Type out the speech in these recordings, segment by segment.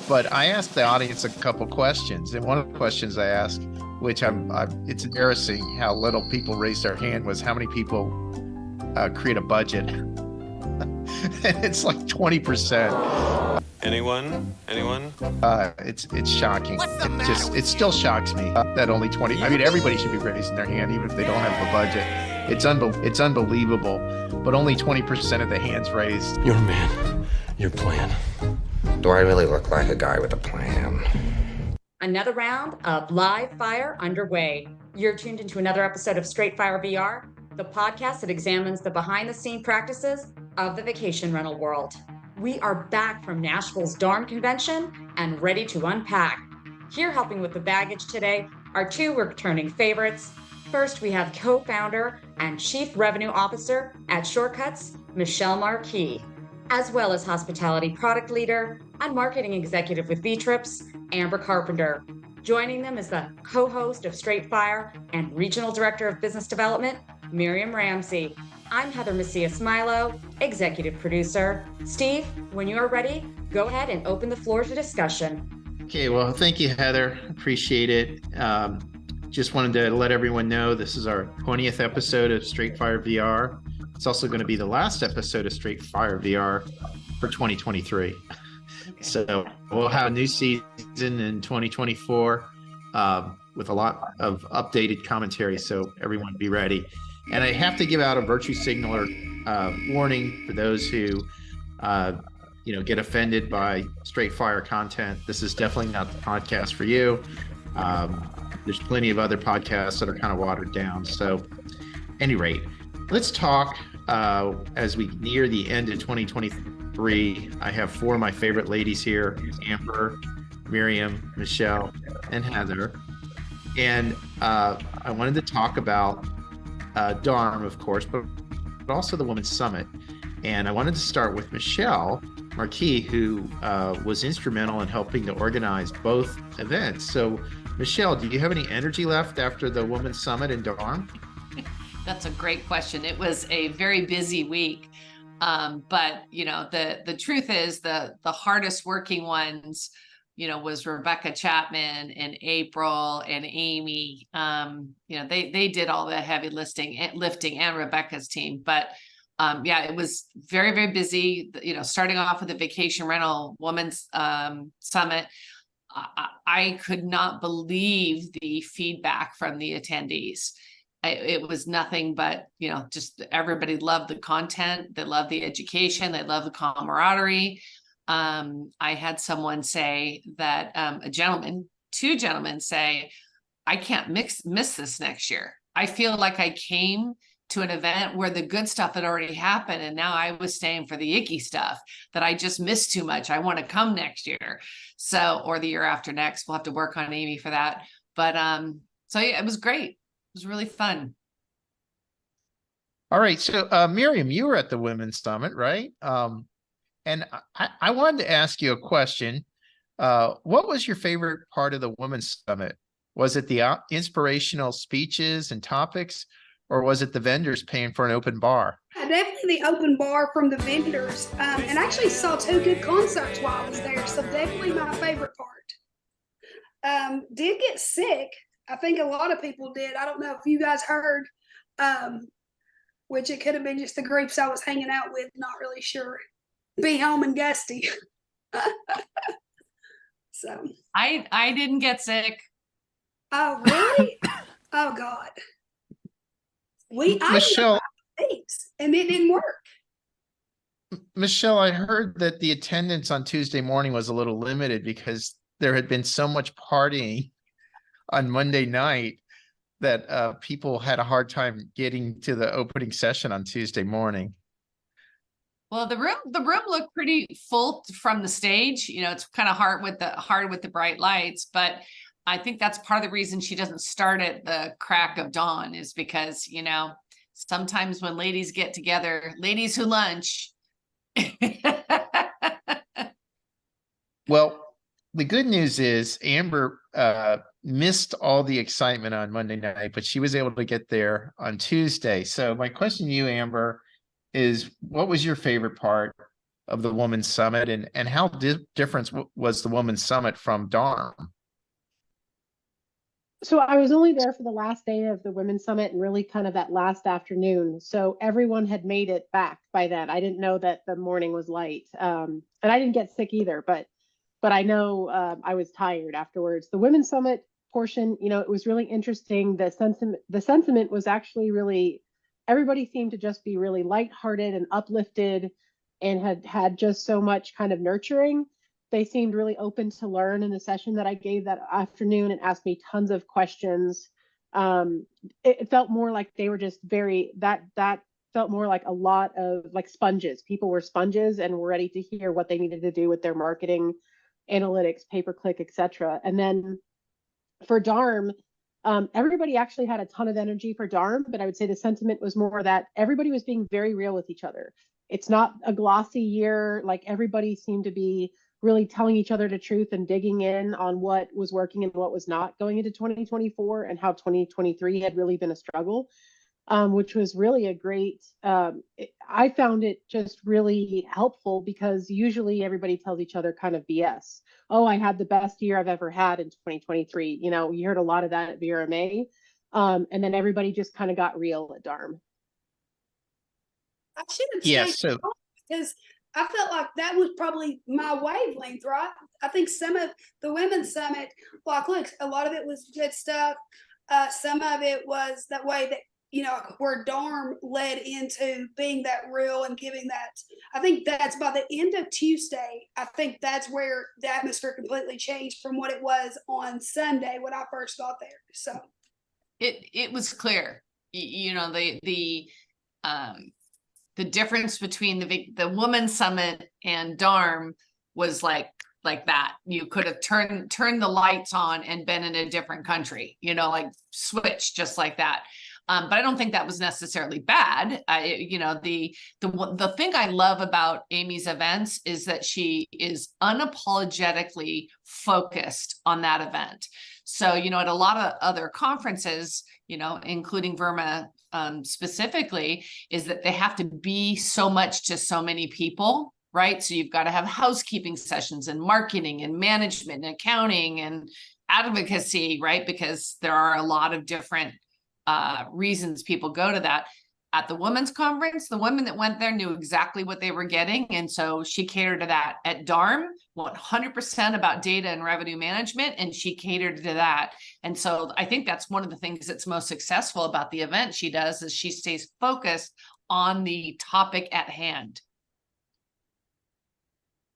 but I asked the audience a couple questions, and one of the questions I asked, which it's embarrassing how little people raised their hand, was how many people create a budget. It's like 20%. Anyone? It's shocking. It still shocks me that only 20. I mean, everybody should be raising their hand, even if they don't have the budget. It's unbelievable, but only 20% of the hands raised. Your man, your plan. Do I really look like a guy with a plan? Another round of live fire underway. You're tuned into another episode of Straight Fire VR, the podcast that examines the behind-the-scene practices of the vacation rental world. We are back from Nashville's DARM convention and ready to unpack. Here helping with the baggage today are two returning favorites. First, we have co-founder and chief revenue officer at Shortcuts, Michelle Marquis, as well as hospitality product leader and marketing executive with V-Trips, Amber Carpenter. Joining them is the co-host of Straight Fire and regional director of business development, Miriam Ramsey. I'm Heather Macias-Milo, executive producer. Steve, when you are ready, go ahead and open the floor to discussion. Okay, well, thank you, Heather. Appreciate it. Just wanted to let everyone know this is our 20th episode of Straight Fire VR. It's also going to be the last episode of Straight Fire VR for 2023. Okay. So we'll have a new season in 2024 with a lot of updated commentary, so everyone be ready. And I have to give out a virtue signaler warning for those who get offended by Straight Fire content. This is definitely not the podcast for you. There's plenty of other podcasts that are kind of watered down. So at any rate, let's talk as we near the end of 2023. I have four of my favorite ladies here: Amber, Miriam, Michelle, and Heather. And I wanted to talk about DARM, of course, but also the Women's Summit. And I wanted to start with Michelle Marquis, who was instrumental in helping to organize both events. So, Michelle, do you have any energy left after the Women's Summit in DARM? That's a great question. It was a very busy week. But, the truth is the hardest working ones, was Rebecca Chapman and April and Amy. They did all the heavy lifting and Rebecca's team. But it was very, very busy. Starting off with the Vacation Rental Women's Summit, I could not believe the feedback from the attendees. It was nothing but, just everybody loved the content. They loved the education. They loved the camaraderie. I had someone say that two gentlemen say, I can't miss this next year. I feel like I came to an event where the good stuff had already happened, and now I was staying for the icky stuff that I just missed too much. I want to come next year. Or the year after next. We'll have to work on Amy for that. But it was great. It was really fun. All right. So Miriam, you were at the Women's Summit, right? And I wanted to ask you a question. What was your favorite part of the Women's Summit? Was it the inspirational speeches and topics, or was it the vendors paying for an open bar? Definitely the open bar from the vendors. And actually saw two good concerts while I was there. So definitely my favorite part. Did get sick. I think a lot of people did. I don't know if you guys heard, which it could have been just the groups I was hanging out with. Not really sure. Be home and gusty. So I didn't get sick. Oh really? Oh God. Michelle, and it didn't work. Michelle, I heard that the attendance on Tuesday morning was a little limited because there had been so much partying on Monday night that people had a hard time getting to the opening session on Tuesday morning. Well, the room looked pretty full from the stage. It's kind of hard with the bright lights, but I think that's part of the reason she doesn't start at the crack of dawn, is because, sometimes when ladies get together, ladies who lunch. Well, the good news is Amber missed all the excitement on Monday night, but she was able to get there on Tuesday. So my question to you, Amber, is what was your favorite part of the Women's Summit, and how different was the Women's Summit from DARM? So I was only there for the last day of the Women's Summit and really kind of that last afternoon. So everyone had made it back by then. I didn't know that the morning was light. And I didn't get sick either, but I know I was tired afterwards. The Women's Summit portion, it was really interesting. The sentiment was actually really, everybody seemed to just be really lighthearted and uplifted and had just so much kind of nurturing. They seemed really open to learn in the session that I gave that afternoon and asked me tons of questions. It felt more like they were just that felt more like a lot of like sponges. People were sponges and were ready to hear what they needed to do with their marketing, analytics, pay-per-click, etc. And then for DARM, everybody actually had a ton of energy for DARM, but I would say the sentiment was more that everybody was being very real with each other. It's not a glossy year. Like everybody seemed to be really telling each other the truth and digging in on what was working and what was not going into 2024 and how 2023 had really been a struggle, which was really a great, I found it just really helpful because usually everybody tells each other kind of BS. Oh, I had the best year I've ever had in 2023. You heard a lot of that at VRMA. And then everybody just kind of got real at DARM. I should have Yes, stayed because I felt like that was probably my wavelength, right? I think some of the Women's Summit, like, look, a lot of it was good stuff. Some of it was that way that, where DARM led into being that real and giving that. I think that's by the end of Tuesday, I think that's where the atmosphere completely changed from what it was on Sunday when I first got there. So it was clear, the difference between the Women's Summit and DARM was like that. You could have turned the lights on and been in a different country, like switch just like that. But I don't think that was necessarily bad. The thing I love about Amy's events is that she is unapologetically focused on that event. So, at a lot of other conferences, including Verma specifically, is that they have to be so much to so many people, right? So you've got to have housekeeping sessions and marketing and management and accounting and advocacy, right? Because there are a lot of different reasons people go to that. At the women's conference, the women that went there knew exactly what they were getting. And so she catered to that. At DARM, 100% about data and revenue management, and she catered to that. And so I think that's one of the things that's most successful about the event she does is she stays focused on the topic at hand.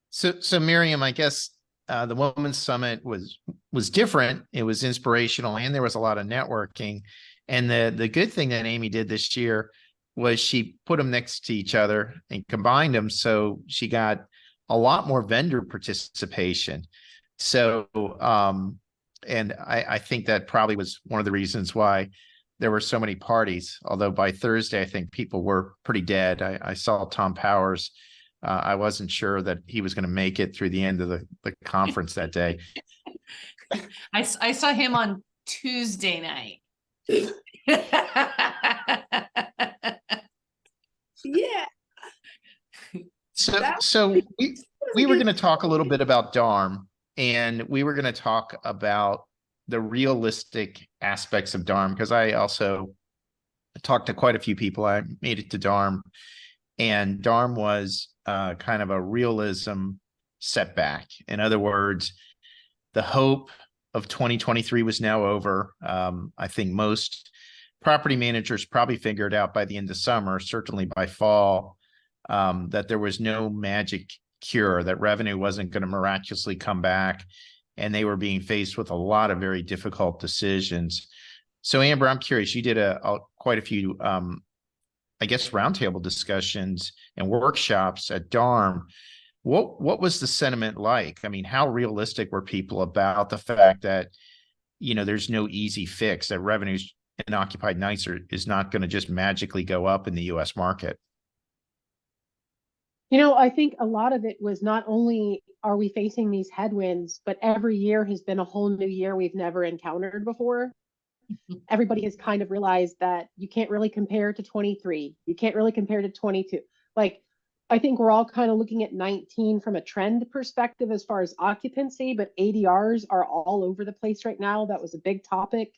So Miriam, I guess the Women's Summit was different. It was inspirational, and there was a lot of networking. And the good thing that Amy did this year was she put them next to each other and combined them. So she got a lot more vendor participation. So, and I think that probably was one of the reasons why there were so many parties. Although by Thursday, I think people were pretty dead. I saw Tom Powers. I wasn't sure that he was going to make it through the end of the conference that day. I saw him on Tuesday night. yeah. So we were going to talk a little bit about DARM, and we were going to talk about the realistic aspects of DARM, because I also talked to quite a few people. I made it to DARM, and DARM was kind of a realism setback. In other words, the hope of 2023 was now over. I think most property managers probably figured out by the end of summer, certainly by fall, that there was no magic cure, that revenue wasn't going to miraculously come back, and they were being faced with a lot of very difficult decisions. So Amber, I'm curious, you did quite a few, I guess, roundtable discussions and workshops at DARM. What was the sentiment like? I mean, how realistic were people about the fact that, there's no easy fix, that revenues in occupied nights is not going to just magically go up in the U.S. market? I think a lot of it was not only are we facing these headwinds, but every year has been a whole new year we've never encountered before. Everybody has kind of realized that you can't really compare to 23. You can't really compare to 22. Like, I think we're all kind of looking at 19 from a trend perspective as far as occupancy, but ADRs are all over the place right now. That was a big topic,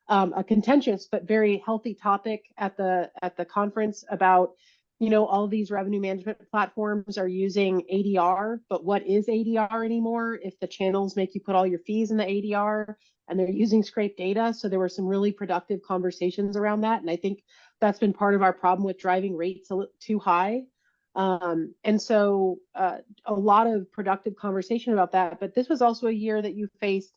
a contentious but very healthy topic at the conference about, all these revenue management platforms are using ADR, but what is ADR anymore if the channels make you put all your fees in the ADR and they're using scraped data? So there were some really productive conversations around that. And I think that's been part of our problem with driving rates too high. And so a lot of productive conversation about that. But this was also a year that you faced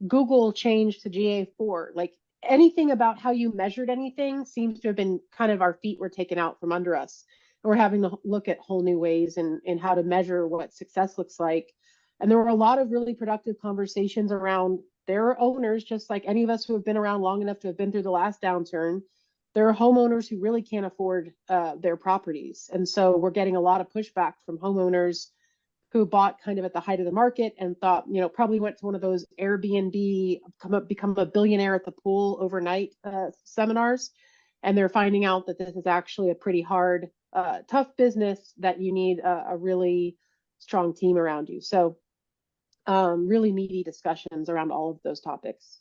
Google change to GA4. Like anything about how you measured anything seems to have been kind of our feet were taken out from under us. And we're having to look at whole new ways in how to measure what success looks like. And there were a lot of really productive conversations around their owners, just like any of us who have been around long enough to have been through the last downturn. There are homeowners who really can't afford their properties. And so we're getting a lot of pushback from homeowners who bought kind of at the height of the market and thought, probably went to one of those Airbnb, become a billionaire at the pool overnight seminars. And they're finding out that this is actually a pretty hard, tough business that you need a really strong team around you. So really meaty discussions around all of those topics.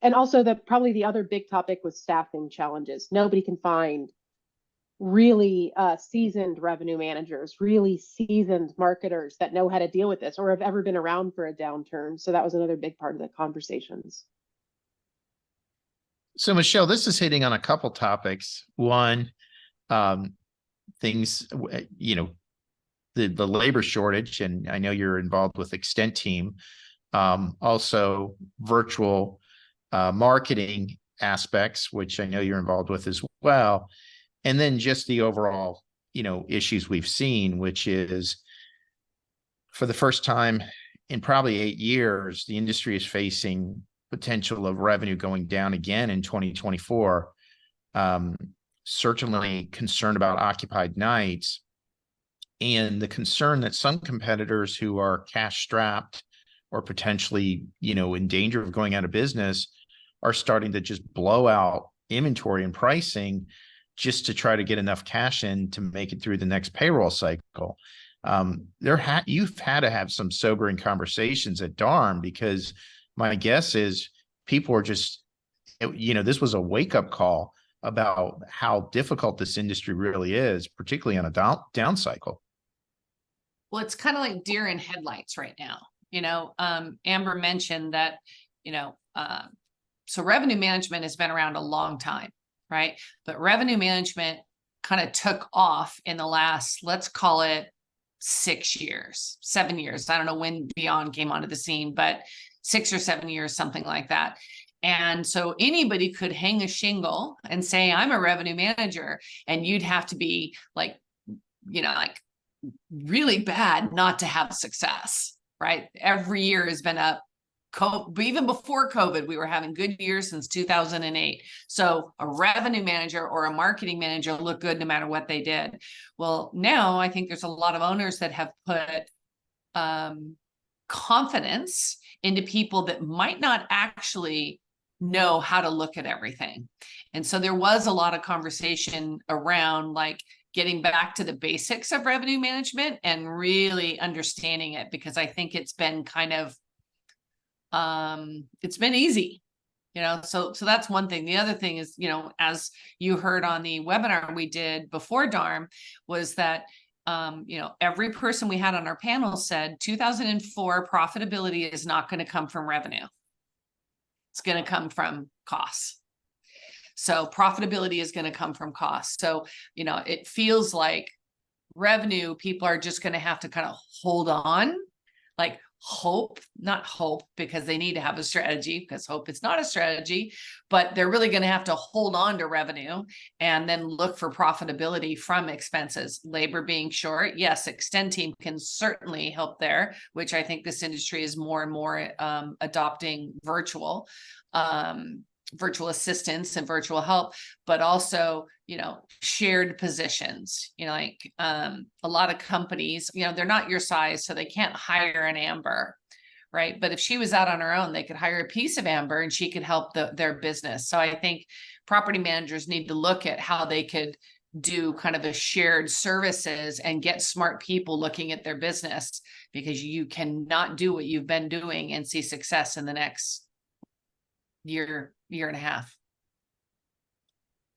And also probably the other big topic was staffing challenges. Nobody can find really seasoned revenue managers, really seasoned marketers that know how to deal with this or have ever been around for a downturn. So that was another big part of the conversations. So Michelle, this is hitting on a couple topics. One, things, the labor shortage, and I know you're involved with Extent Team. Also virtual marketing aspects, which I know you're involved with as well. And then just the overall, issues we've seen, which is for the first time in probably 8 years, the industry is facing potential of revenue going down again in 2024. Certainly concerned about occupied nights and the concern that some competitors who are cash strapped or potentially, in danger of going out of business are starting to just blow out inventory and pricing just to try to get enough cash in to make it through the next payroll cycle. You've had to have some sobering conversations at DARM, because my guess is people are just, this was a wake-up call about how difficult this industry really is, particularly on a down cycle. Well, it's kind of like deer in headlights right now. Amber mentioned that, so revenue management has been around a long time, right? But revenue management kind of took off in the last, let's call it 6 years, 7 years. I don't know when Beyond came onto the scene, but 6 or 7 years, something like that. And so anybody could hang a shingle and say, I'm a revenue manager, and you'd have to be like really bad not to have success, right? Every year has been up. Even before COVID, we were having good years since 2008. So a revenue manager or a marketing manager looked good no matter what they did. Well, now I think there's a lot of owners that have put confidence into people that might not actually know how to look at everything. And so there was a lot of conversation around getting back to the basics of revenue management and really understanding it, because I think it's been kind of it's been easy, so that's one thing. The other thing is, as you heard on the webinar we did before DARM, was that, every person we had on our panel said 2004 profitability is not going to come from revenue. It's going to come from costs. So profitability is going to come from costs. So, it feels like revenue, people are just going to have to kind of hold on, not hope because they need to have a strategy, because hope is not a strategy, but they're really going to have to hold on to revenue and then look for profitability from expenses. Labor being short, yes, Extend Team can certainly help there, which I think this industry is more and more adopting virtual assistance and virtual help, but also, shared positions, a lot of companies, they're not your size, so they can't hire an Amber, right? But if she was out on her own, they could hire a piece of Amber and she could help their business. So I think property managers need to look at how they could, do kind of a shared services and get smart people looking at their business, because you cannot do what you've been doing and see success in the next year and a half.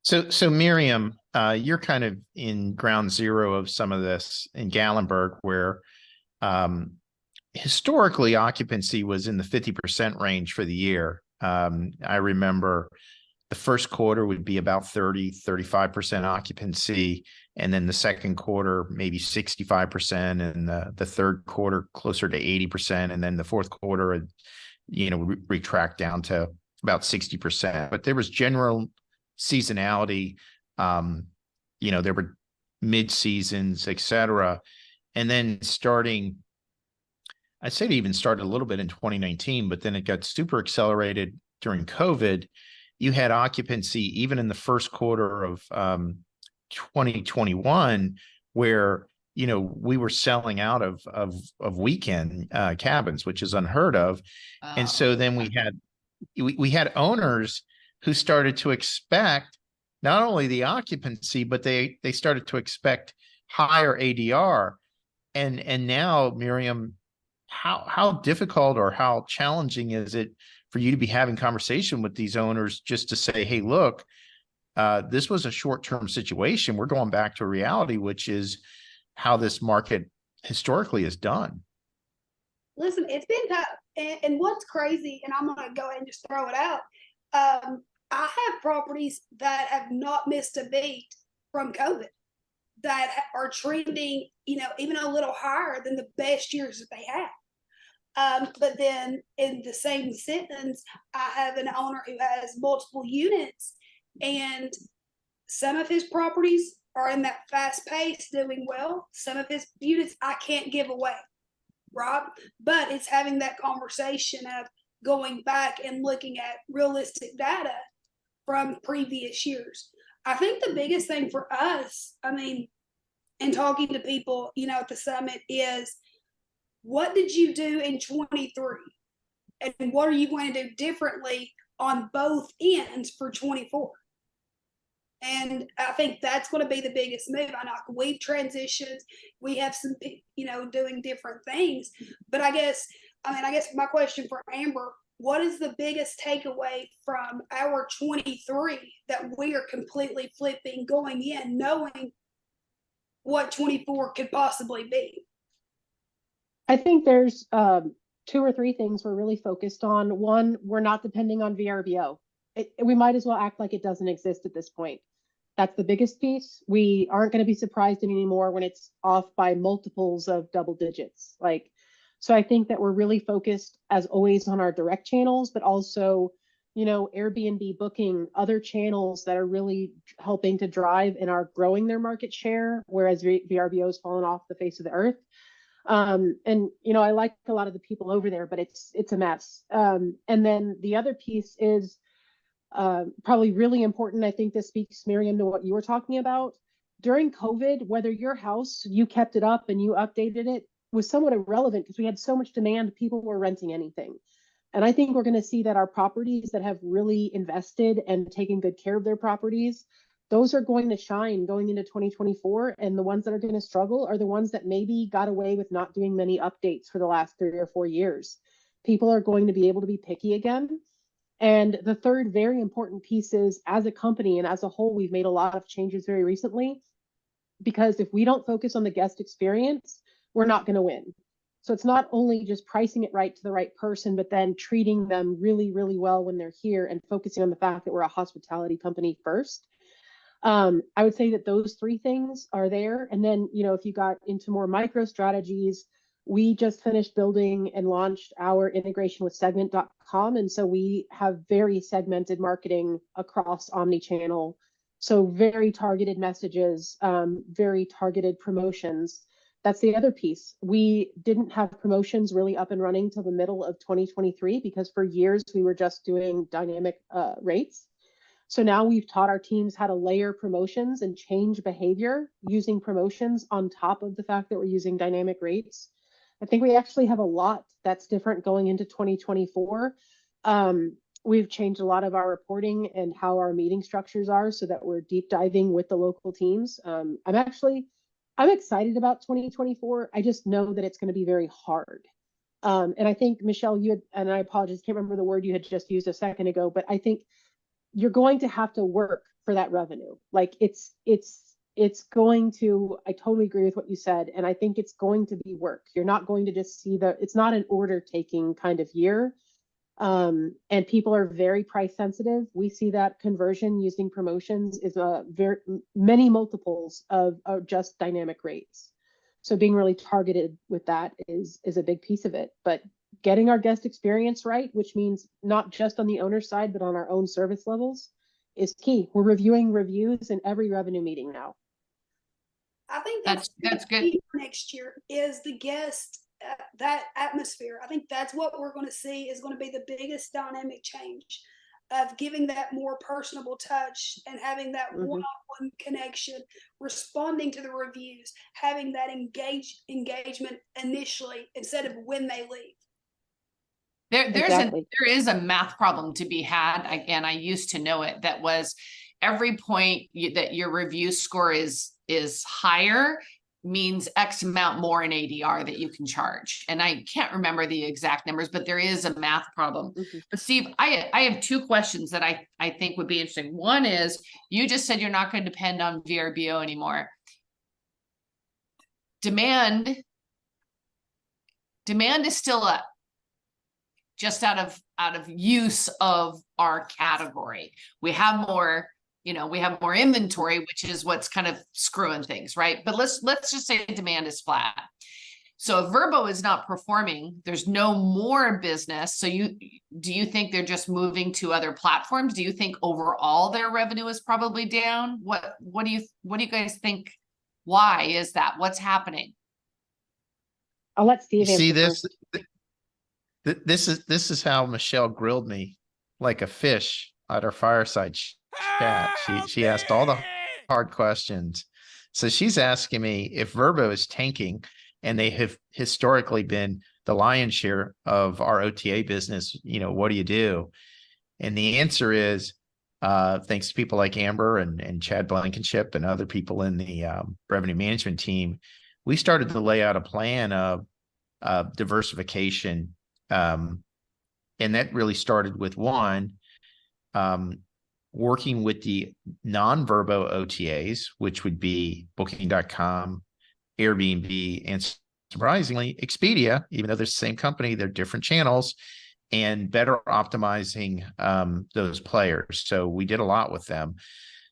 So Miriam, you're kind of in ground zero of some of this in Gallenberg, where historically occupancy was in the 50% range for the year. I remember the first quarter would be about 35% occupancy. And then the second quarter, maybe 65%. And the third quarter closer to 80%. And then the fourth quarter, retract down to about 60%. But there was general seasonality. There were mid seasons, et cetera. And then I'd say it even started a little bit in 2019, but then it got super accelerated during COVID. You had occupancy even in the first quarter of 2021, where we were selling out of weekend cabins, which is unheard of. And so then we had owners who started to expect not only the occupancy, but they started to expect higher ADR. And now, Miriam, how difficult or how challenging is it for you to be having conversation with these owners just to say, hey, look, this was a short-term situation. We're going back to reality, which is how this market historically is done. Listen, it's been tough. And what's crazy, and I'm going to go ahead and just throw it out. I have properties that have not missed a beat from COVID, that are trending, even a little higher than the best years that they had. But then in the same sentence, I have an owner who has multiple units, and some of his properties are in that fast pace doing well. Some of his units I can't give away, right? But it's having that conversation of going back and looking at realistic data from previous years. I think the biggest thing for us, and talking to people, at the summit, is what did you do in 23? And what are you going to do differently on both ends for 24? And I think that's going to be the biggest move. I know we've transitioned, we have some, doing different things, but I guess my question for Amber, what is the biggest takeaway from our 23 that we are completely flipping going in, knowing what 24 could possibly be? I think there's 2 or 3 things we're really focused on. One, we're not depending on VRBO. We might as well act like it doesn't exist at this point. That's the biggest piece. We aren't going to be surprised anymore when it's off by multiples of double digits. So I think that we're really focused, as always, on our direct channels, but also, Airbnb booking, other channels that are really helping to drive and are growing their market share, whereas VRBO has fallen off the face of the earth. And I like a lot of the people over there, but it's a mess. And then the other piece is probably really important. I think this speaks, Miriam, to what you were talking about. During COVID, whether your house, you kept it up and you updated it, was somewhat irrelevant because we had so much demand, people were renting anything. And I think we're going to see that our properties that have really invested and taken good care of their properties, those are going to shine going into 2024. And the ones that are going to struggle are the ones that maybe got away with not doing many updates for the last 3 or 4 years. People are going to be able to be picky again. And the third very important piece is, as a company and as a whole, we've made a lot of changes very recently, because if we don't focus on the guest experience, we're not going to win. So it's not only just pricing it right to the right person, but then treating them really, really well when they're here and focusing on the fact that we're a hospitality company first. I would say that those 3 things are there. And then, if you got into more micro strategies, we just finished building and launched our integration with segment.com. And so we have very segmented marketing across omnichannel. So very targeted messages, very targeted promotions. That's the other piece. We didn't have promotions really up and running till the middle of 2023, because for years we were just doing dynamic rates. So now we've taught our teams how to layer promotions and change behavior using promotions on top of the fact that we're using dynamic rates. I think we actually have a lot that's different going into 2024. we've changed a lot of our reporting and how our meeting structures are so that we're deep diving with the local teams. I'm excited about 2024. I just know that it's going to be very hard. And I think, Michelle, you had, and I apologize, can't remember the word you had just used a second ago, but I think you're going to have to work for that revenue. Like it's going to, I totally agree with what you said. And I think it's going to be work. You're not going to just see it's not an order taking kind of year. And people are very price sensitive. We see that conversion using promotions is very many multiples of just dynamic rates. So being really targeted with that is a big piece of it. But getting our guest experience right, which means not just on the owner side, but on our own service levels, is key. We're reviewing reviews in every revenue meeting now. I think That's good. key for next year is the guest, that atmosphere. I think that's what we're going to see is going to be the biggest dynamic change of giving that more personable touch and having that one-on-one connection, responding to the reviews, having that engagement initially instead of when they leave. There is a math problem to be had, and I used to know it. That was every point that your review score is higher means X amount more in ADR that you can charge. And I can't remember the exact numbers, but there is a math problem. But Steve, I have two questions that I think would be interesting. One is, you just said you're not going to depend on VRBO anymore. Demand is still up, just out of use of our category. We have more inventory, which is what's kind of screwing things, right? But let's just say demand is flat. So if Vrbo is not performing, there's no more business. So do you think they're just moving to other platforms? Do you think overall their revenue is probably down? What do you guys think? Why is that? What's happening? I'll let Steve answer See this? first. This is how Michelle grilled me like a fish at our fireside chat. She asked all the hard questions. So she's asking me if Vrbo is tanking, and they have historically been the lion's share of our OTA business. What do you do? And the answer is, thanks to people like Amber and Chad Blankenship and other people in the revenue management team, we started to lay out a plan of diversification. And that really started with working with the non-Vrbo OTAs, which would be Booking.com, Airbnb, and surprisingly, Expedia. Even though they're the same company, they're different channels, and better optimizing those players. So we did a lot with them.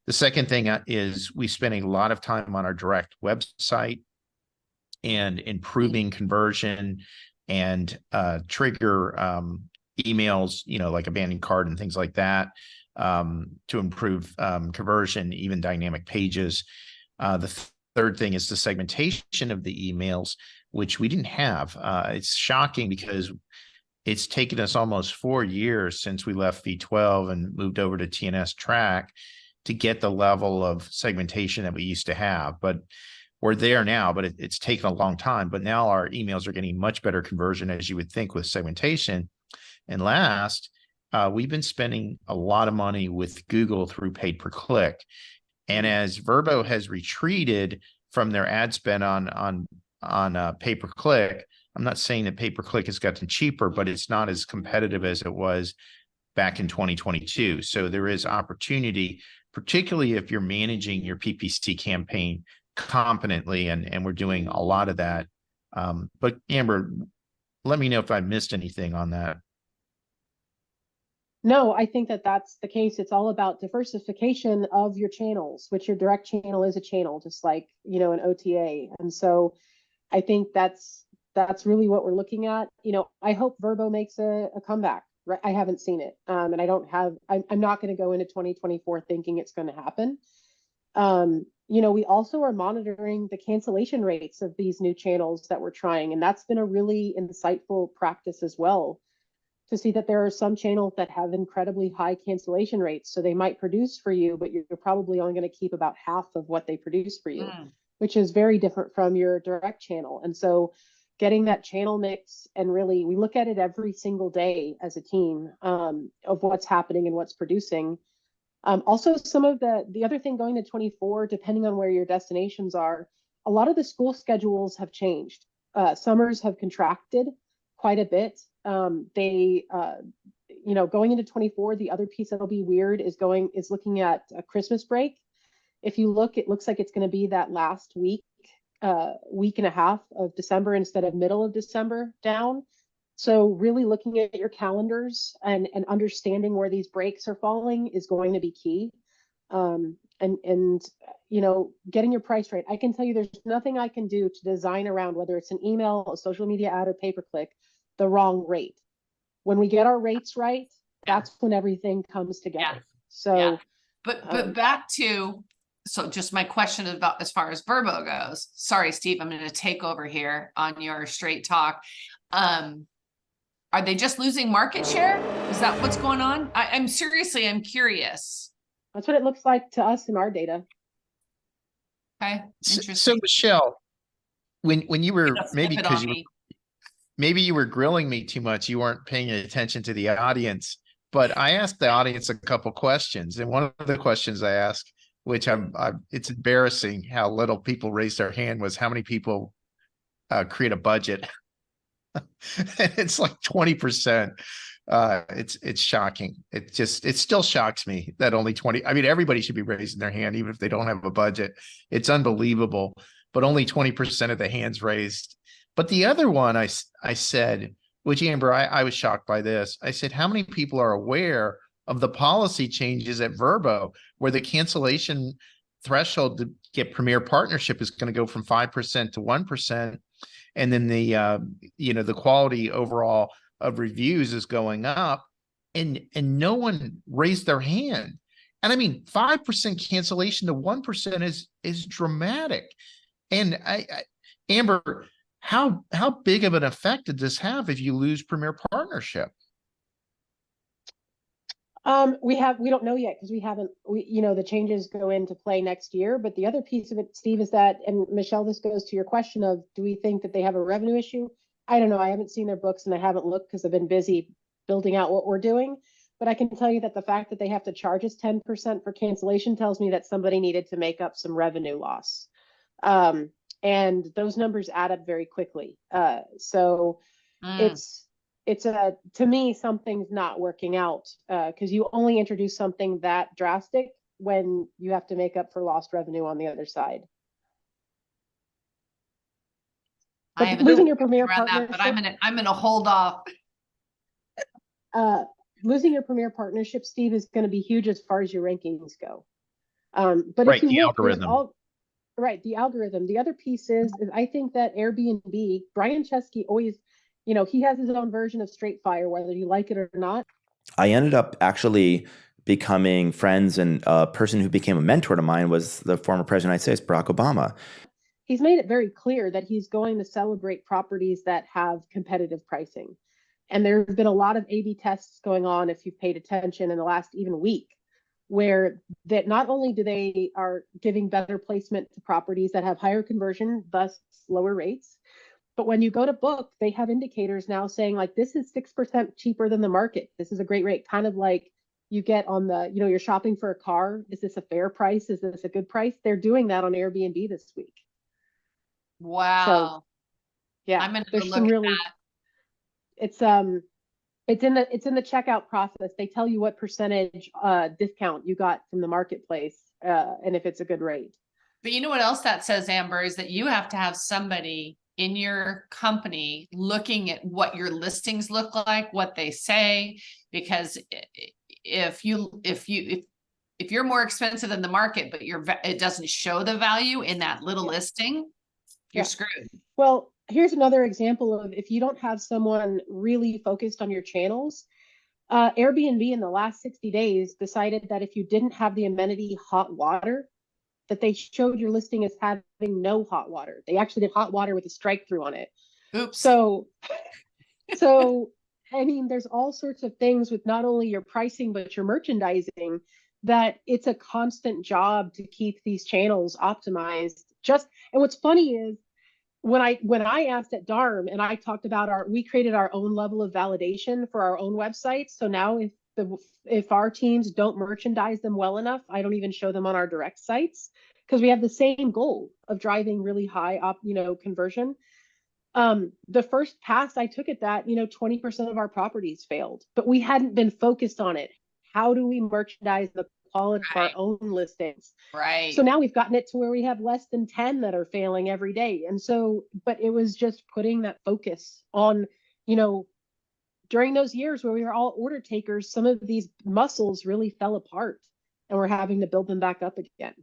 The second thing is we spent a lot of time on our direct website and improving conversion and trigger emails, like abandoned cart and things like that, to improve conversion, even dynamic pages. The third thing is the segmentation of the emails, which we didn't have. It's shocking because it's taken us almost 4 years since we left V12 and moved over to TNS Track to get the level of segmentation that we used to have. But we're there now, but it's taken a long time. But now our emails are getting much better conversion, as you would think, with segmentation. And last, we've been spending a lot of money with Google through paid per click. And as Vrbo has retreated from their ad spend on pay per click, I'm not saying that pay per click has gotten cheaper, but it's not as competitive as it was back in 2022. So there is opportunity, particularly if you're managing your PPC campaign competently, and we're doing a lot of that. But Amber, let me know if I missed anything on that. No, I think that that's the case. It's all about diversification of your channels, which your direct channel is a channel, just like, an OTA. And so I think that's really what we're looking at. I hope Vrbo makes a comeback. Right? I haven't seen it. And I'm not going to go into 2024 thinking it's going to happen. We also are monitoring the cancellation rates of these new channels that we're trying. And that's been a really insightful practice as well, to see that there are some channels that have incredibly high cancellation rates. So they might produce for you, but you're probably only going to keep about half of what they produce for you, which is very different from your direct channel. And so getting that channel mix, and really we look at it every single day as a team, of what's happening and what's producing. Also, some of the other thing going to 24, depending on where your destinations are, a lot of the school schedules have changed. Summers have contracted quite a bit. Going into 24, the other piece that'll be weird is looking at a Christmas break. If you look, it looks like it's going to be that last week and a half of December instead of middle of December down. So really looking at your calendars and understanding where these breaks are falling is going to be key. And getting your price right. I can tell you there's nothing I can do to design around, whether it's an email, a social media ad, or pay-per-click, the wrong rate. When we get our rates right, that's when everything comes together. So, but back to, so just my question about as far as Verbo goes. Sorry, Steve, I'm going to take over here on your straight talk. Are they just losing market share? Is that what's going on? I'm curious. That's what it looks like to us in our data. Okay, interesting. So Michelle, when you were maybe you were grilling me too much, you weren't paying attention to the audience. But I asked the audience a couple questions, and one of the questions I asked, which it's embarrassing how little people raised their hand, was how many people create a budget. It's like 20%. It's shocking. It still shocks me that only 20. I mean, everybody should be raising their hand, even if they don't have a budget. It's unbelievable, but only 20% of the hands raised. But the other one I said, which Amber, I was shocked by this. I said, how many people are aware of the policy changes at Verbo, where the cancellation threshold to get Premier Partnership is going to go from 5% to 1%. And then the quality overall of reviews is going up, and no one raised their hand. And I mean, 5% cancellation to 1% is dramatic. And Amber, how big of an effect did this have if you lose Premier Partnership? We don't know yet, because the changes go into play next year. But the other piece of it, Steve, is that, and Michelle, this goes to your question of, do we think that they have a revenue issue? I don't know. I haven't seen their books and I haven't looked because I've been busy building out what we're doing. But I can tell you that the fact that they have to charge us 10% for cancellation tells me that somebody needed to make up some revenue loss. And those numbers add up very quickly. It's to me, something's not working out, because you only introduce something that drastic when you have to make up for lost revenue on the other side. But losing your Premier Partnership, but I'm gonna hold off. Losing your Premier Partnership, Steve, is going to be huge as far as your rankings go. But right, if you the look, algorithm. The algorithm. The other piece is I think that Airbnb, Brian Chesky always, he has his own version of Straight Fire, whether you like it or not. I ended up actually becoming friends, and a person who became a mentor to mine was the former president of the United States, Barack Obama. He's made it very clear that he's going to celebrate properties that have competitive pricing. And there have been a lot of A/B tests going on, if you've paid attention, in the last even week, where that not only do they are giving better placement to properties that have higher conversion, thus lower rates, but when you go to book, they have indicators now saying, like, this is 6% cheaper than the market. This is a great rate. Kind of like you get on the, you're shopping for a car. Is this a fair price? Is this a good price? They're doing that on Airbnb this week. Wow. So, yeah, I'm gonna there's look some at really, that. it's in the checkout process. They tell you what percentage discount you got from the marketplace, and if it's a good rate. But you know what else that says, Amber, is that you have to have somebody in your company looking at what your listings look like, what they say, because if you're more expensive than the market, but it doesn't show the value in that little listing, you're screwed. Well, here's another example of, if you don't have someone really focused on your channels, Airbnb in the last 60 days decided that if you didn't have the amenity hot water, that they showed your listing as having no hot water. They actually did hot water with a strike through on it. Oops. So I mean, there's all sorts of things with not only your pricing, but your merchandising, that it's a constant job to keep these channels optimized. And what's funny is, when I asked at DARM and I talked about we created our own level of validation for our own website. So now if our teams don't merchandise them well enough, I don't even show them on our direct sites, because we have the same goal of driving really high conversion. The first pass I took at that, 20% of our properties failed, but we hadn't been focused on it. How do we merchandise the quality of our own listings? Right. So now we've gotten it to where we have less than 10 that are failing every day. And so, but it was just putting that focus on, during those years where we were all order takers, some of these muscles really fell apart and we're having to build them back up again.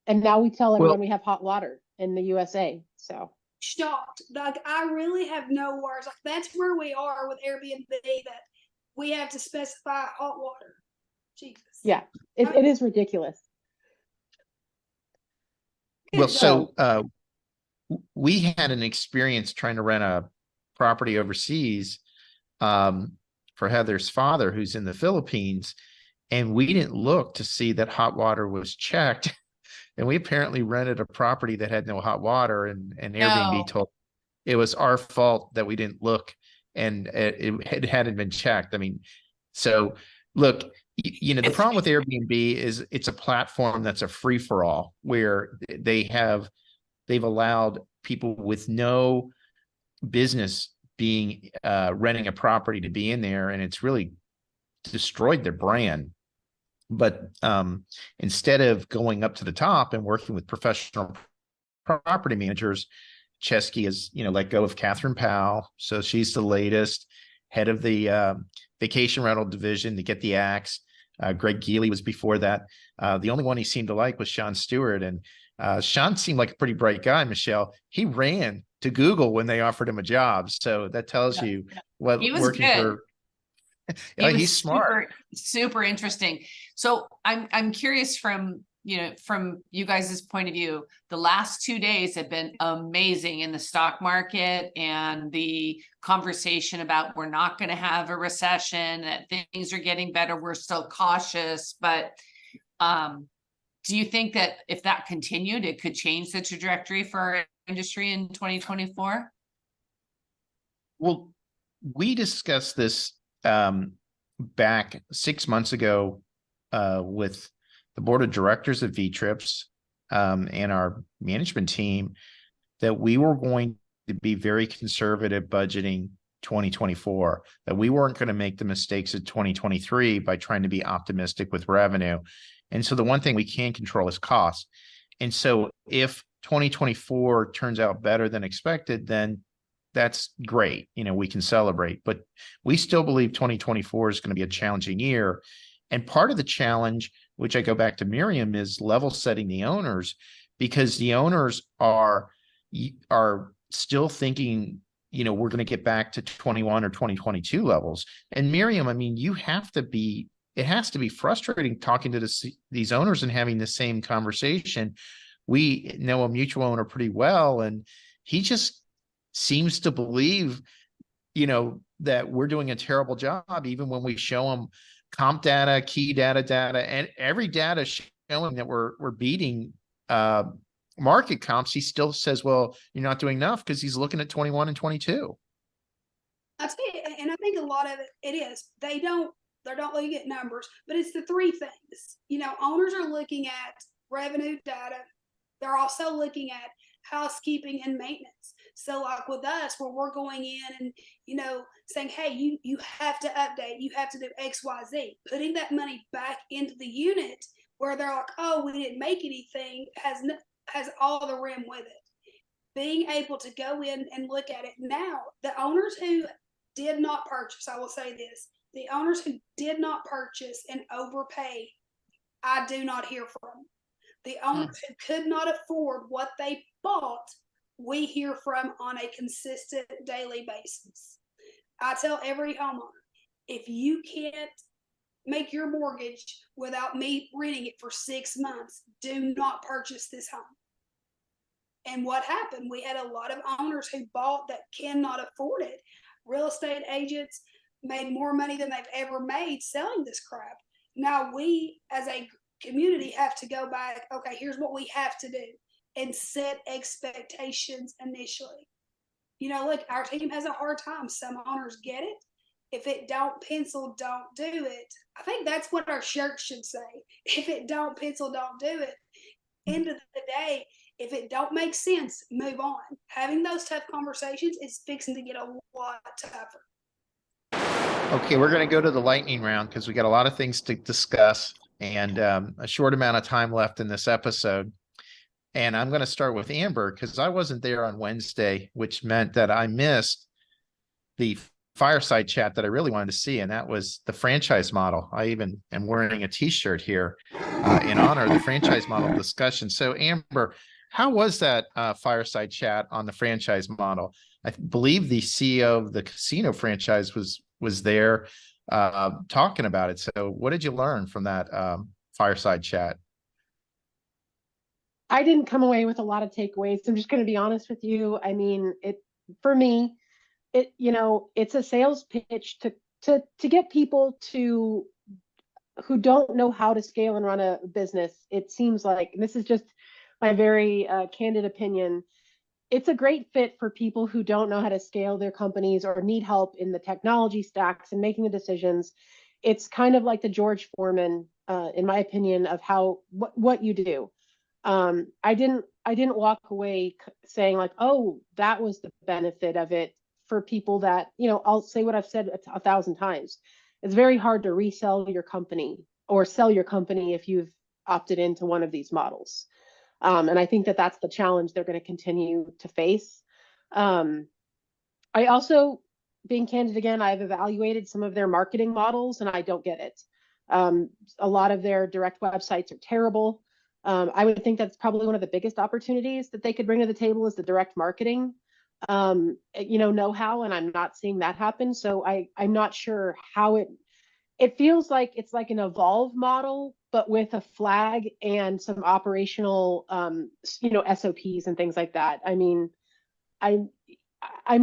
And now we tell everyone we have hot water in the USA. So shocked. Like, I really have no words. Like, that's where we are with Airbnb, that we have to specify hot water. Jesus. Yeah, it is ridiculous. Well, so we had an experience trying to rent a property overseas for Heather's father, who's in the Philippines, and we didn't look to see that hot water was checked. And we apparently rented a property that had no hot water, and Airbnb told it was our fault that we didn't look, and it hadn't been checked. I mean, so look, the problem with Airbnb is it's a platform that's a free for all, where they've allowed people with no business being renting a property to be in there, and it's really destroyed their brand. But instead of going up to the top and working with professional property managers, Chesky has, let go of Catherine Powell. So she's the latest head of the vacation rental division to get the axe. Greg Geely was before that. The only one he seemed to like was Sean Stewart. And Sean seemed like a pretty bright guy, Michelle. He ran to Google when they offered him a job. So that tells you what he was working good. He's smart. Super interesting. So I'm curious from you guys' point of view, the last 2 days have been amazing in the stock market, and the conversation about we're not going to have a recession, that things are getting better. We're still cautious, but do you think that if that continued, it could change the trajectory for our industry in 2024? Well, we discussed this back 6 months ago with the board of directors of V-Trips and our management team, that we were going to be very conservative budgeting 2024, that we weren't going to make the mistakes of 2023 by trying to be optimistic with revenue. And so the one thing we can control is cost. And so if 2024 turns out better than expected, then that's great. We can celebrate, but we still believe 2024 is going to be a challenging year. And part of the challenge, which I go back to Miriam, is level setting the owners, because the owners are still thinking, we're going to get back to 21 or 2022 levels. And Miriam, I mean, it has to be frustrating talking to these owners and having the same conversation. We know a mutual owner pretty well, and he just seems to believe, that we're doing a terrible job, even when we show him comp data, key data, and every data showing that we're beating market comps. He still says, well, you're not doing enough, because he's looking at 21 and 22. That's it. And I think a lot of it is they're not looking at numbers, but it's the three things. Owners are looking at revenue data. They're also looking at housekeeping and maintenance. So like with us, where we're going in and, saying, hey, you have to update, you have to do X, Y, Z, putting that money back into the unit, where they're like, oh, we didn't make anything, has all the rim with it. Being able to go in and look at it now, the owners who did not purchase, I will say this, the owners who did not purchase and overpay, I do not hear from. The owners who could not afford what they bought, we hear from on a consistent daily basis. I tell every homeowner, if you can't make your mortgage without me renting it for 6 months, do not purchase this home. And what happened? We had a lot of owners who bought that cannot afford it. Real estate agents made more money than they've ever made selling this crap. Now we, as a community, have to go back, okay, here's what we have to do. and set expectations initially. You know, look, our team has a hard time. Some owners get it. If it don't pencil, don't do it. I think that's what our shirt should say. If it don't pencil, don't do it. End of the day, if it don't make sense, move on. Having those tough conversations is fixing to get a lot tougher. Okay, we're going to go to the lightning round because we got a lot of things to discuss and a short amount of time left in this episode. And I'm going to start with Amber because I wasn't there on Wednesday, which meant that I missed the fireside chat that I really wanted to see, and that was the franchise model. I even am wearing a t-shirt here in honor of the franchise model discussion. So Amber, how was that fireside chat on the franchise model? I believe the CEO of the casino franchise was there talking about it. So what did you learn from that fireside chat? I didn't come away with a lot of takeaways. I'm just going to be honest with you. I mean, for me, it's a sales pitch to get people who don't know how to scale and run a business. It seems like, and this is just my very candid opinion, it's a great fit for people who don't know how to scale their companies or need help in the technology stacks and making the decisions. It's kind of like the George Foreman, in my opinion, of what you do. I didn't walk away saying like, oh, that was the benefit of it for people that, I'll say what I've said 1,000 times. It's very hard to resell your company or sell your company if you've opted into one of these models. And I think that that's the challenge they're going to continue to face. I also, being candid again, I've evaluated some of their marketing models and I don't get it. A lot of their direct websites are terrible. I would think that's probably one of the biggest opportunities that they could bring to the table is the direct marketing, know-how, and I'm not seeing that happen. So I'm not sure how it feels like it's like an evolve model, but with a flag and some operational, SOPs and things like that. I mean, I'm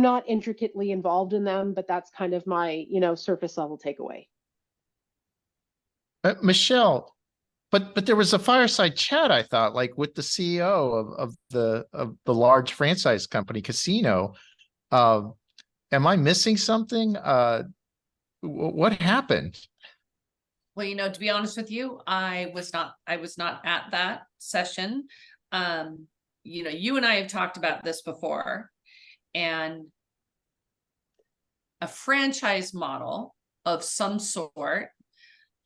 not intricately involved in them, but that's kind of my, surface level takeaway. Michelle, but there was a fireside chat, I thought, like with the CEO of the large franchise company Casino. Am I missing something? What happened? Well, to be honest with you, I was not at that session. You and I have talked about this before, and a franchise model of some sort,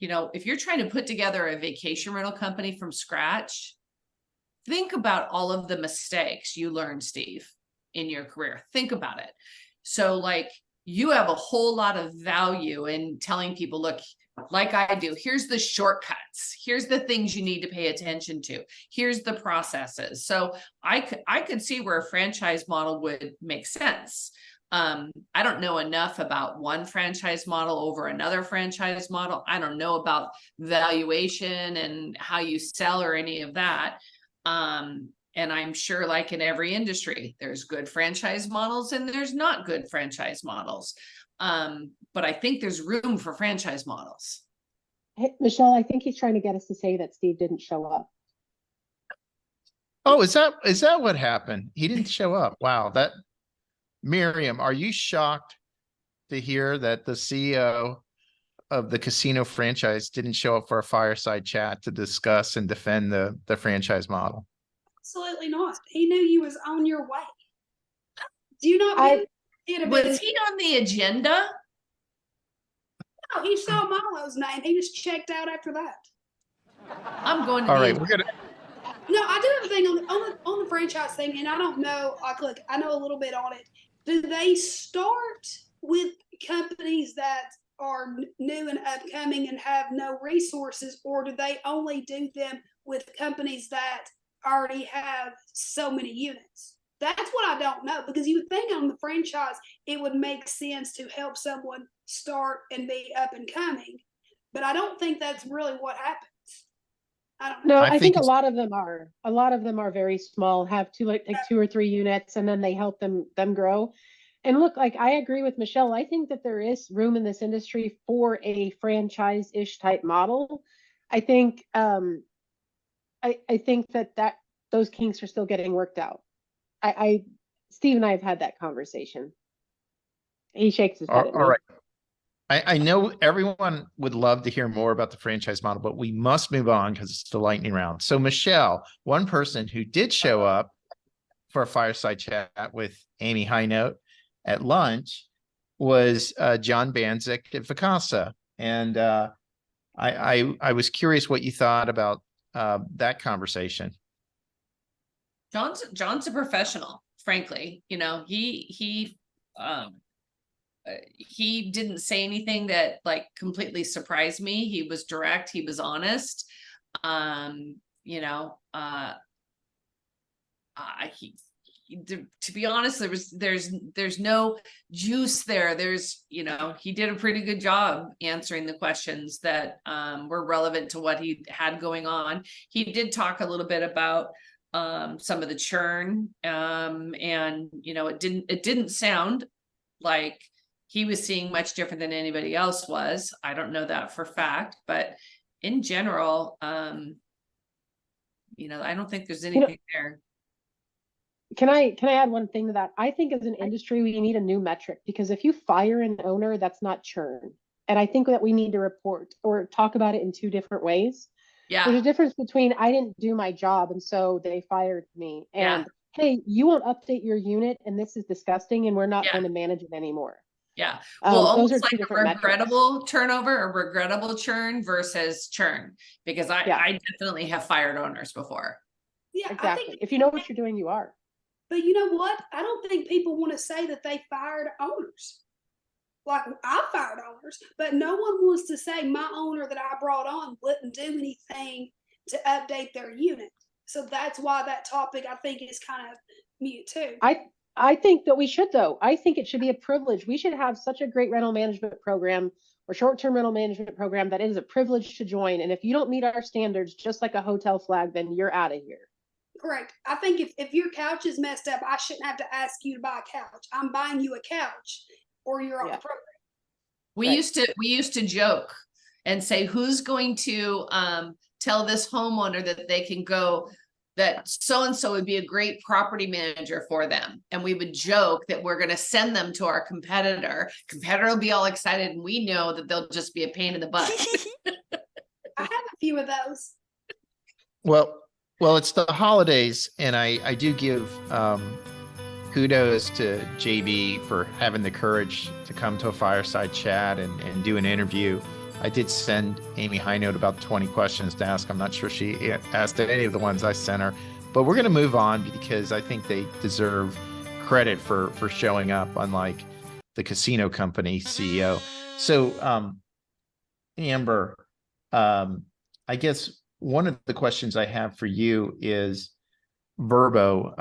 if you're trying to put together a vacation rental company from scratch, think about all of the mistakes you learned, Steve, in your career. Think about it. So like you have a whole lot of value in telling people, look, like I do, here's the shortcuts. Here's the things you need to pay attention to. Here's the processes. So I could see where a franchise model would make sense. I don't know enough about one franchise model over another franchise model. I don't know about valuation and how you sell or any of that. And I'm sure like in every industry, there's good franchise models and there's not good franchise models. But I think there's room for franchise models. Hey, Michelle, I think he's trying to get us to say that Steve didn't show up. Oh, is that what happened? He didn't show up. Wow. Miriam, are you shocked to hear that the CEO of the casino franchise didn't show up for a fireside chat to discuss and defend the franchise model? Absolutely not. He knew you was on your way. Do you not? Was he on the agenda? No, he saw Milo's name. He just checked out after that. I'm going to. All right, we're gonna. No, I do have a thing on the franchise thing, and I don't know. Look, I know a little bit on it. Do they start with companies that are new and upcoming and have no resources, or do they only do them with companies that already have so many units? That's what I don't know, because you would think on the franchise it would make sense to help someone start and be up and coming, but I don't think that's really what happens. I don't know. No, I think a lot of them are very small, have two or three units, and then they help them grow. And look, like I agree with Michelle. I think that there is room in this industry for a franchise-ish type model. I think I think that those kinks are still getting worked out. Steve and I have had that conversation. He shakes his head at me. All right. I know everyone would love to hear more about the franchise model, but we must move on because it's the lightning round. So Michelle, one person who did show up for a fireside chat with Amy Highnote at lunch was John Banzik at Vicasa. And I was curious what you thought about that conversation. John's a professional, frankly. You know, he didn't say anything that like completely surprised me. He was direct, he was honest. You know, to be honest, there's no juice there. You know, he did a pretty good job answering the questions that were relevant to what he had going on. He did talk a little bit about some of the churn, and you know, it didn't sound like he was seeing much different than anybody else was. I don't know that for fact, but in general, you know, I don't think there's anything there. Can I add one thing to that? I think as an industry, we need a new metric, because if you fire an owner, that's not churn. And I think that we need to report or talk about it in two different ways. Yeah. There's a difference between I didn't do my job and so they fired me, and hey, you won't update your unit and this is disgusting and we're not going to manage it anymore. Yeah. Well, those are almost two like a different regrettable metrics. turnover or regrettable churn versus churn, because I definitely have fired owners before. Yeah, Exactly. I think If you know what you're doing, you are. But you know what? I don't think people want to say that they fired owners. Like, I fired owners, but no one wants to say my owner that I brought on wouldn't do anything to update their unit. So that's why that topic, I think, is kind of mute too. I think that we should, though. I think it should be a privilege. We should have such a great rental management program or short-term rental management program that it is a privilege to join. And if you don't meet our standards, just like a hotel flag, then you're out of here. Correct. I think if your couch is messed up, I shouldn't have to ask you to buy a couch. I'm buying you a couch or you're off the program. We used to joke and say, who's going to tell this homeowner that they can go, that so-and-so would be a great property manager for them. And we would joke that we're going to send them to our competitor. Competitor will be all excited, and we know that they'll just be a pain in the butt. I have a few of those. Well, it's the holidays, and I do give kudos to JB for having the courage to come to a fireside chat and do an interview. I did send Amy Highnote about 20 questions to ask. I'm not sure she asked any of the ones I sent her, but we're going to move on because I think they deserve credit for showing up, unlike the casino company CEO. So, Amber, I guess one of the questions I have for you is Vrbo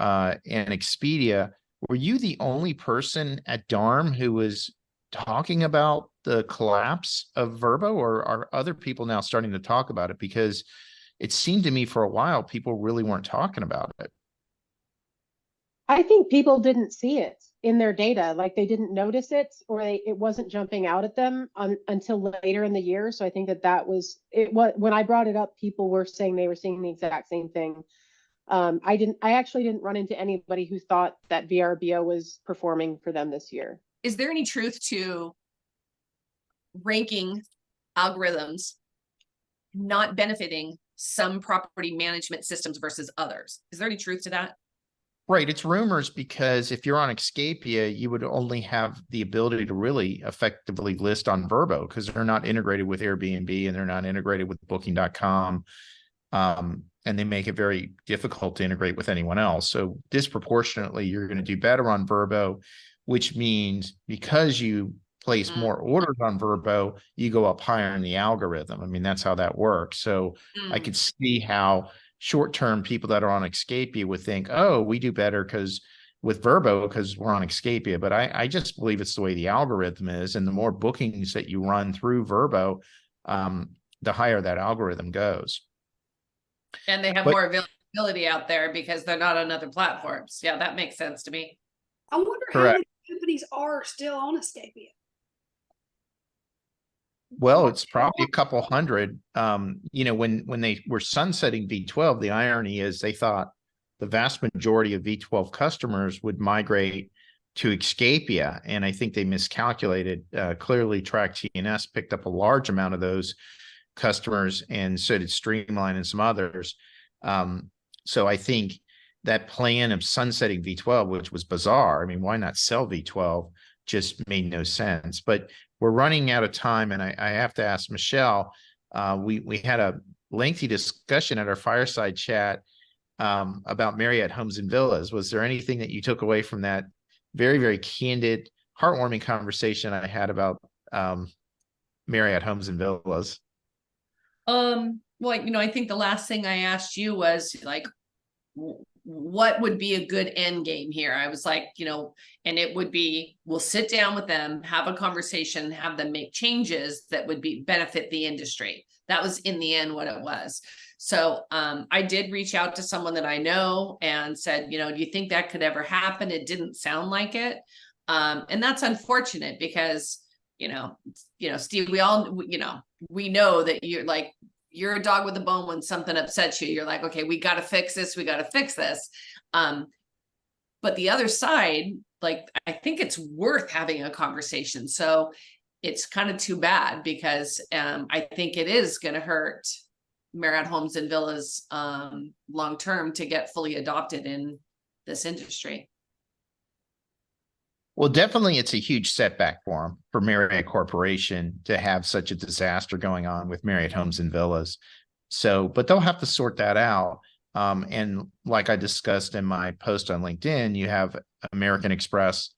and Expedia. Were you the only person at DARM who was talking about the collapse of Vrbo, or are other people now starting to talk about it? Because it seemed to me for a while people really weren't talking about it. I think people didn't see it in their data, like they didn't notice it, or it wasn't jumping out at them until later in the year. So I think that was it. When I brought it up, people were saying they were seeing the exact same thing. I actually didn't run into anybody who thought that VRBO was performing for them this year. Is there any truth to ranking algorithms not benefiting some property management systems versus others? Is there any truth to that? Right. It's rumors, because if you're on Escapia, you would only have the ability to really effectively list on Vrbo, because they're not integrated with Airbnb and they're not integrated with Booking.com. And they make it very difficult to integrate with anyone else. So disproportionately, you're going to do better on Vrbo, which means because you place more orders on Vrbo, you go up higher in the algorithm. I mean, that's how that works. So I could see how short-term people that are on Escapia would think, oh, we do better with Vrbo because we're on Escapia. But I just believe it's the way the algorithm is. And the more bookings that you run through Vrbo, the higher that algorithm goes. And they have more availability out there because they're not on other platforms. Yeah, that makes sense to me. I wonder how many companies are still on Escapia. Well, it's probably a couple hundred. When they were sunsetting V12, the irony is they thought the vast majority of V12 customers would migrate to Escapia, and I think they miscalculated. Clearly, Track TNS picked up a large amount of those customers, and so did Streamline and some others. So I think that plan of sunsetting V12, which was bizarre. I mean, why not sell V12? Just made no sense. But we're running out of time, and I have to ask Michelle. We had a lengthy discussion at our fireside chat about Marriott Homes and Villas. Was there anything that you took away from that very, very candid, heartwarming conversation I had about Marriott Homes and Villas? Well, I think the last thing I asked you was like, what would be a good end game here? I was like, and it would be, we'll sit down with them, have a conversation, have them make changes that would benefit the industry. That was in the end what it was. So I did reach out to someone that I know and said, do you think that could ever happen? It didn't sound like it. And that's unfortunate because, Steve, we all, we know that you're a dog with a bone. When something upsets you, you're like, okay, we got to fix this. We got to fix this. But the other side, I think it's worth having a conversation. So it's kind of too bad because I think it is going to hurt Marriott Homes and Villas long-term to get fully adopted in this industry. Well, definitely it's a huge setback for them, for Marriott Corporation to have such a disaster going on with Marriott Homes and Villas. So, but they'll have to sort that out. And like I discussed in my post on LinkedIn, you have American Express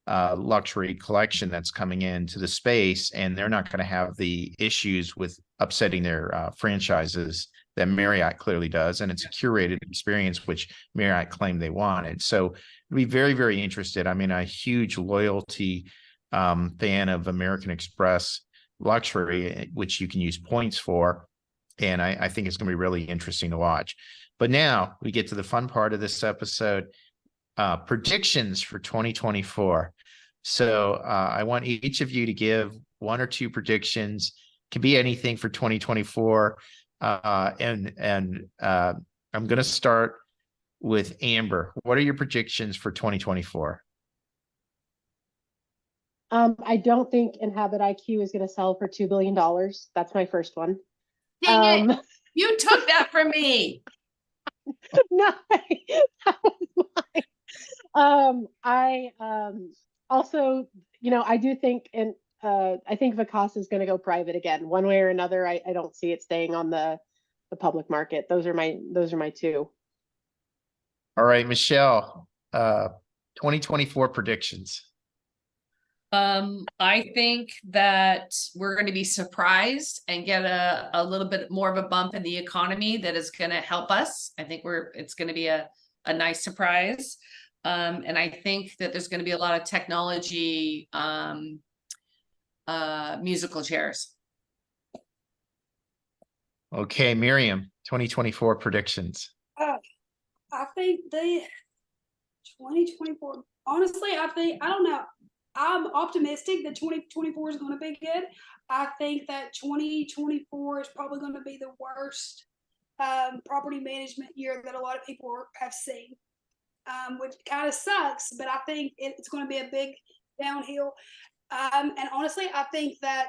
luxury collection that's coming into the space, and they're not going to have the issues with upsetting their franchises that Marriott clearly does. And it's a curated experience, which Marriott claimed they wanted. So I'd be very, very interested. I mean, a huge loyalty fan of American Express luxury, which you can use points for. And I think it's going to be really interesting to watch. But now we get to the fun part of this episode, predictions for 2024. So I want each of you to give one or two predictions. Can be anything for 2024. And I'm going to start with Amber. What are your predictions for 2024? I don't think Inhabit IQ is going to sell for $2 billion. That's my first one. Dang it. You took that from me. No, that was mine. I also, I do think, and I think Vacasa is going to go private again, one way or another. I don't see it staying on the public market. Those are my two. All right, Michelle, 2024 predictions. I think that we're going to be surprised and get a little bit more of a bump in the economy that is going to help us. I think it's going to be a nice surprise. And I think that there's going to be a lot of technology, musical chairs. Okay, Miriam, 2024 predictions. I think the 2024, honestly, I don't know. I'm optimistic that 2024 is going to be good. I think that 2024 is probably going to be the worst property management year that a lot of people have seen, which kind of sucks, but I think it's going to be a big downhill. And honestly, I think that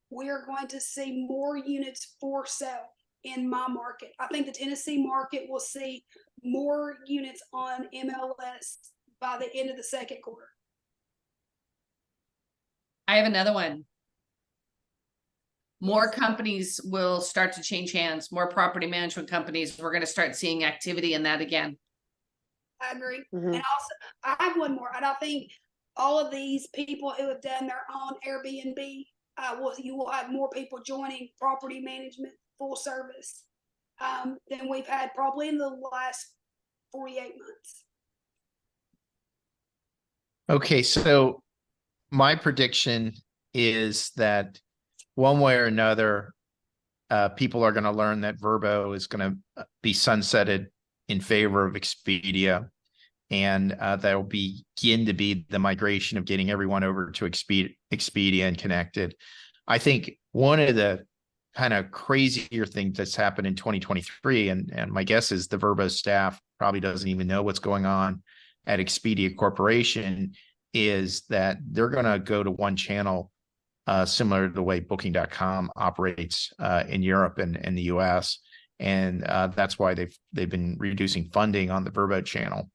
we're going to see more units for sale in my market. I think the Tennessee market will see more units on MLS by the end of the second quarter. I have another one. More companies will start to change hands. More property management companies. We're going to start seeing activity in that again. I agree. Mm-hmm. And also, I have one more. And I think all of these people who have done their own Airbnb, you will have more people joining property management full service than we've had probably in the last 48 months. Okay, so my prediction is that one way or another, people are going to learn that Vrbo is going to be sunsetted in favor of Expedia, and that will begin to be the migration of getting everyone over to Expedia and connected. I think one of the kind of crazier thing that's happened in 2023. And my guess is the Vrbo staff probably doesn't even know what's going on at Expedia Corporation, is that they're going to go to one channel, similar to the way Booking.com operates in Europe and the US. And that's why they've been reducing funding on the Vrbo channel.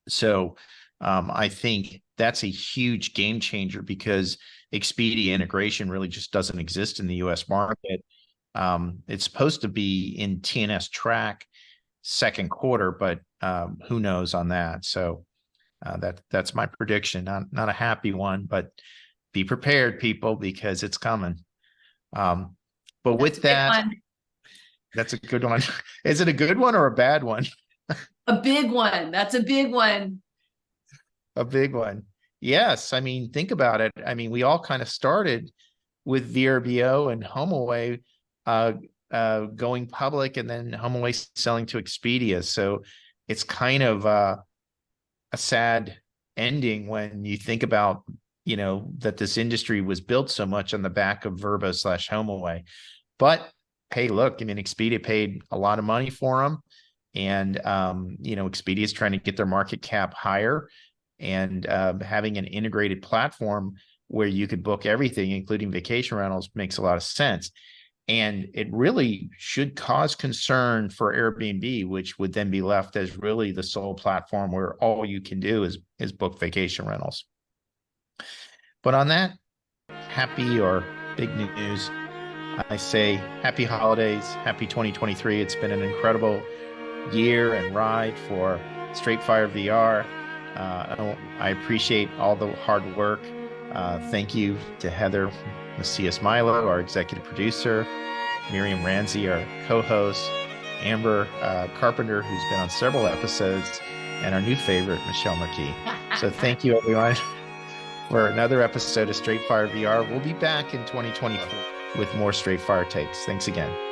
So I think that's a huge game changer, because Expedia integration really just doesn't exist in the US market. It's supposed to be in TNS track second quarter, but who knows on that. So that's my prediction. Not a happy one, but be prepared, people, because it's coming. But with that, that's a good one. Is it a good one or a bad one? A big one. That's a big one. A big one. Yes. I mean, think about it. I mean, we all kind of started with VRBO and HomeAway going public, and then HomeAway selling to Expedia. So it's kind of a sad ending when you think about, that this industry was built so much on the back of Vrbo/HomeAway. But hey, look, I mean, Expedia paid a lot of money for them, and Expedia is trying to get their market cap higher. And having an integrated platform where you could book everything, including vacation rentals, makes a lot of sense. And it really should cause concern for Airbnb, which would then be left as really the sole platform where all you can do is book vacation rentals. But on that happy or big news, I say happy holidays, happy 2023. It's been an incredible year and ride for Straightfire VR. I appreciate all the hard work. Thank you to Heather Macias Milo, our executive producer, Miriam Ramsey, our co-host, Amber Carpenter, who's been on several episodes, and our new favorite, Michelle Marquis. So thank you, everyone, for another episode of Straightfire VR. We'll be back in 2024 with more Straightfire takes. Thanks again.